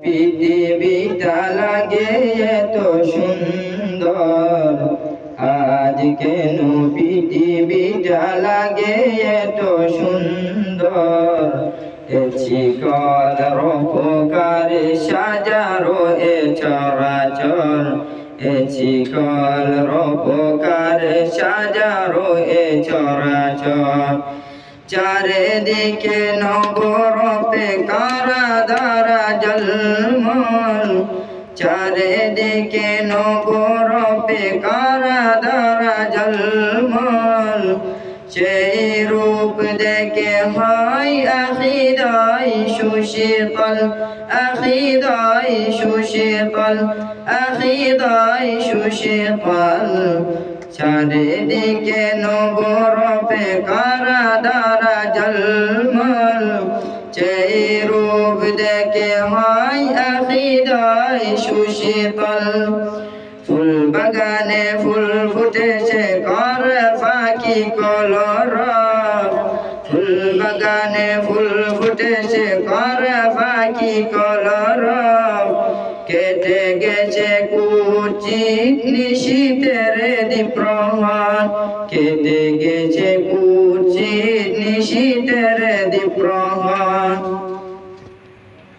পৃথিবীটা লাগে এত সুন্দর, আজ কেন পৃথিবীটা লাগে এত সুন্দর। চিকন রূপকারে সাজারো এ চরাচর, চিকন রূপকারে সাজারো এ চরাচর। চারিদিকে নবরূপে কারা দ্বারা ঝলমল, চারিদিকে নবরূপে কারা দ্বারা ঝলমল। সেই রূপ দেখে হয় আখিদাই সুশীতল, আখিদাই সুশীতল, আখিদাই সুশীতল। চারিদিকে নবরূপে কারা দ্বারা ঝলমল, সেই রূপ দেখে হয় আখিদাই সুশীতল। ফুল বাগানে ফুল ফুটেছে করে পাখি কলরব, ফুল বাগানে ফুল ফুটেছে করে পাখি কলরব। কেটে গেছে কুচিত নিশীথের দ্বীপ্রহর, কেটে গেছে কুচিত নিশীথের দ্বীপ্রহর।